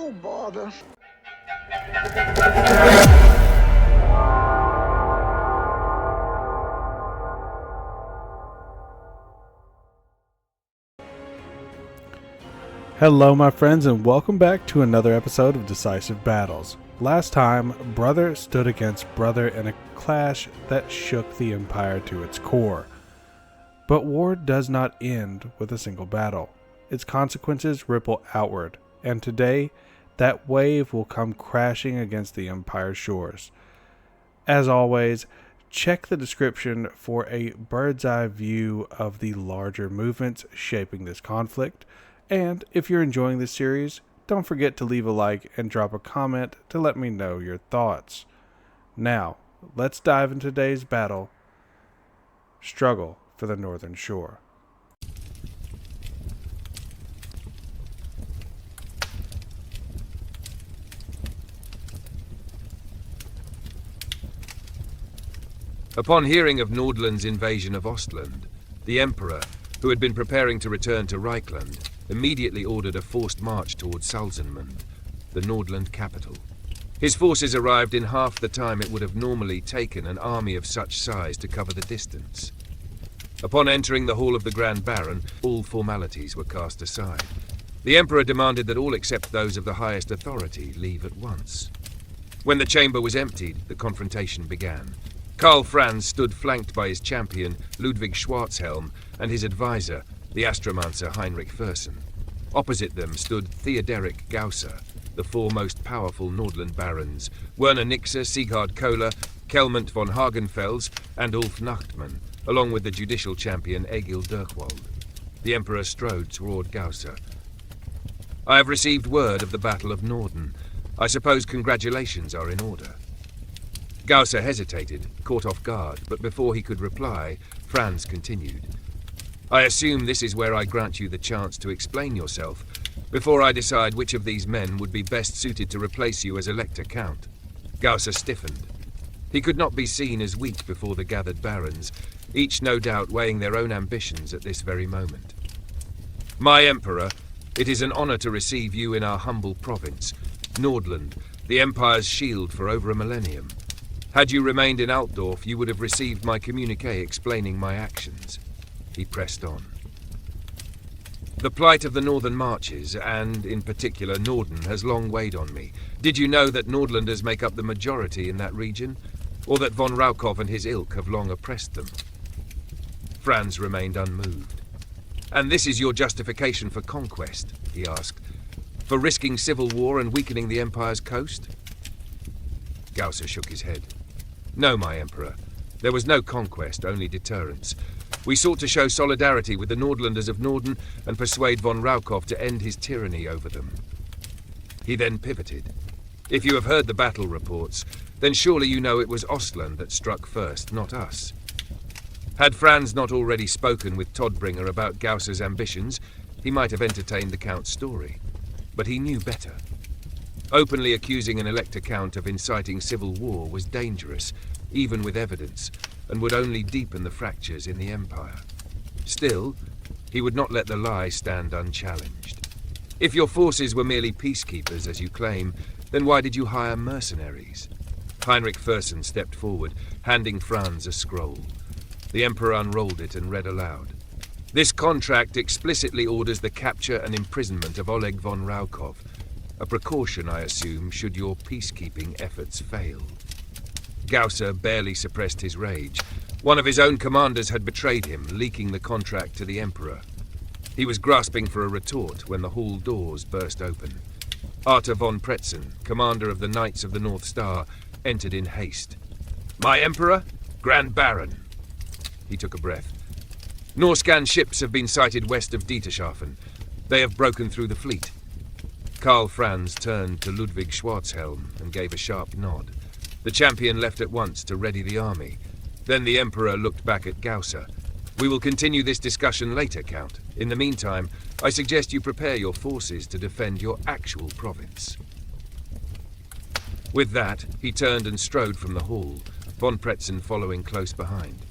Oh, bother. Hello my friends, and welcome back to another episode of Decisive Battles. Last time, brother stood against brother in a clash that shook the Empire to its core. But war does not end with a single battle. Its consequences ripple outward, and today, that wave will come crashing against the Empire's shores. As always, check the description for a bird's eye view of the larger movements shaping this conflict. And if you're enjoying this series, don't forget to leave a like and drop a comment to let me know your thoughts. Now, let's dive into today's battle. Struggle for the Northern Shore. Upon hearing of Nordland's invasion of Ostland, the Emperor, who had been preparing to return to Reichland, immediately ordered a forced march towards Salzenmund, the Nordland capital. His forces arrived in half the time it would have normally taken an army of such size to cover the distance. Upon entering the hall of the Grand Baron, all formalities were cast aside. The Emperor demanded that all except those of the highest authority leave at once. When the chamber was emptied, the confrontation began. Karl Franz stood flanked by his champion, Ludwig Schwarzhelm, and his advisor, the astromancer Heinrich Fersen. Opposite them stood Theoderic Gausser, the four most powerful Nordland barons, Werner Nixer, Sieghard Kohler, Kelmont von Hagenfels, and Ulf Nachtmann, along with the judicial champion Egil Dirkwald. The Emperor strode toward Gausser. "I have received word of the Battle of Norden. I suppose congratulations are in order." Gausser hesitated, caught off guard, but before he could reply, Franz continued. "I assume this is where I grant you the chance to explain yourself, before I decide which of these men would be best suited to replace you as Elector Count." Gausser stiffened. He could not be seen as weak before the gathered barons, each no doubt weighing their own ambitions at this very moment. "My Emperor, it is an honor to receive you in our humble province, Nordland, the Empire's shield for over a millennium. Had you remained in Altdorf, you would have received my communique explaining my actions." He pressed on. "The plight of the northern marches, and in particular Norden, has long weighed on me. Did you know that Nordlanders make up the majority in that region, or that von Raukov and his ilk have long oppressed them?" Franz remained unmoved. "And this is your justification for conquest?" he asked. "For risking civil war and weakening the Empire's coast?" Gausser shook his head. "No, my Emperor. There was no conquest, only deterrence. We sought to show solidarity with the Nordlanders of Norden and persuade von Raukov to end his tyranny over them." He then pivoted. "If you have heard the battle reports, then surely you know it was Ostland that struck first, not us." Had Franz not already spoken with Todbringer about Gausser's ambitions, he might have entertained the Count's story. But he knew better. Openly accusing an Elector Count of inciting civil war was dangerous, even with evidence, and would only deepen the fractures in the Empire. Still, he would not let the lie stand unchallenged. "If your forces were merely peacekeepers, as you claim, then why did you hire mercenaries?" Heinrich Fersen stepped forward, handing Franz a scroll. The Emperor unrolled it and read aloud. "This contract explicitly orders the capture and imprisonment of Oleg von Raukov, a precaution, I assume, should your peacekeeping efforts fail." Gausser barely suppressed his rage. One of his own commanders had betrayed him, leaking the contract to the Emperor. He was grasping for a retort when the hall doors burst open. Arthur von Pretzen, commander of the Knights of the North Star, entered in haste. "My Emperor, Grand Baron." He took a breath. "Norscan ships have been sighted west of Dietershafen. They have broken through the fleet." Karl Franz turned to Ludwig Schwarzhelm and gave a sharp nod. The champion left at once to ready the army. Then the Emperor looked back at Gausser. "We will continue this discussion later, Count. In the meantime, I suggest you prepare your forces to defend your actual province." With that, he turned and strode from the hall, von Pretzen following close behind.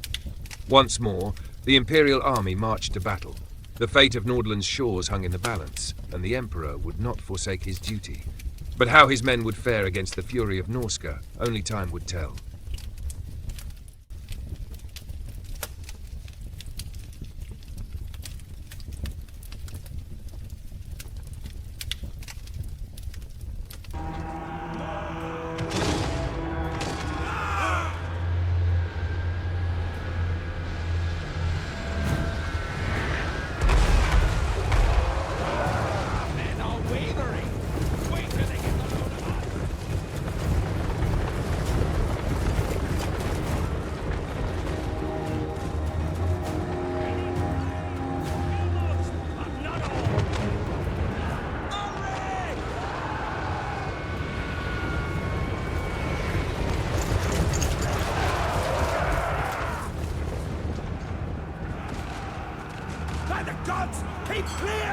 Once more, the Imperial army marched to battle. The fate of Nordland's shores hung in the balance, and the Emperor would not forsake his duty. But how his men would fare against the fury of Norsca, only time would tell. Keep clear!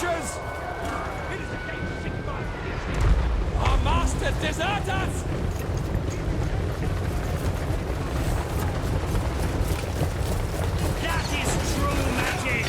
archers! It is against Sigmar! Our masters desert us! That is true magic!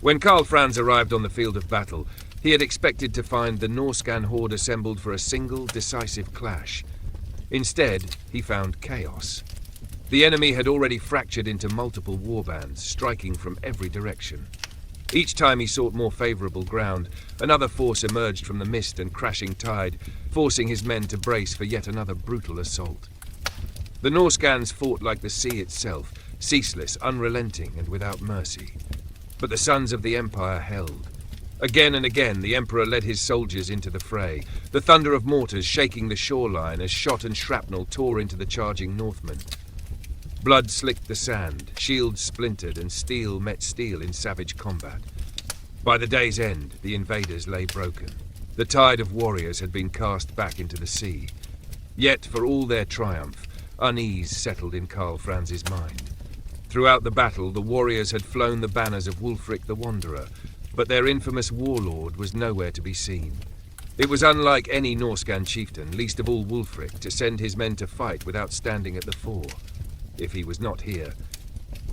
When Karl Franz arrived on the field of battle, he had expected to find the Norscan horde assembled for a single, decisive clash. Instead, he found chaos. The enemy had already fractured into multiple warbands, striking from every direction. Each time he sought more favorable ground, another force emerged from the mist and crashing tide, forcing his men to brace for yet another brutal assault. The Norscans fought like the sea itself, ceaseless, unrelenting, and without mercy. But the sons of the Empire held. Again and again, the Emperor led his soldiers into the fray, the thunder of mortars shaking the shoreline as shot and shrapnel tore into the charging Northmen. Blood slicked the sand, shields splintered, and steel met steel in savage combat. By the day's end, the invaders lay broken. The tide of warriors had been cast back into the sea. Yet, for all their triumph, unease settled in Karl Franz's mind. Throughout the battle, the warriors had flown the banners of Wulfrik the Wanderer, but their infamous warlord was nowhere to be seen. It was unlike any Norscan chieftain, least of all Wulfrik, to send his men to fight without standing at the fore. If he was not here,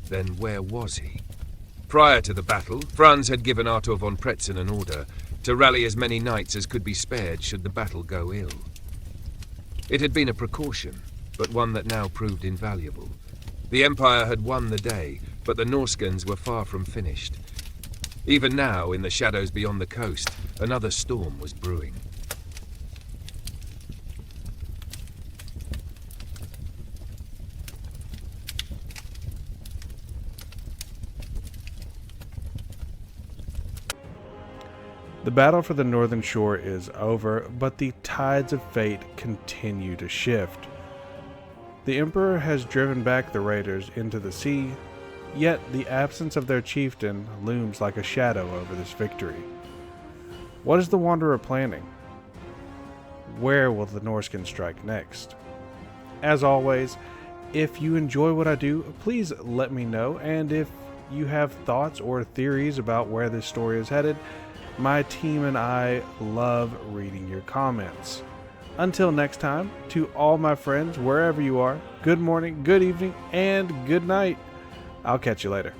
then where was he? Prior to the battle, Franz had given Artur von Pretzen an order to rally as many knights as could be spared should the battle go ill. It had been a precaution, but one that now proved invaluable. The Empire had won the day, but the Norscans were far from finished. Even now, in the shadows beyond the coast, another storm was brewing. The battle for the northern shore is over, but the tides of fate continue to shift. The Emperor has driven back the raiders into the sea, yet the absence of their chieftain looms like a shadow over this victory. What is the Wanderer planning? Where will the Norscan strike next? As always, if you enjoy what I do, please let me know, and if you have thoughts or theories about where this story is headed, My team and I love reading your comments. Until next time, to all my friends, wherever you are, good morning, good evening, and good night. I'll catch you later.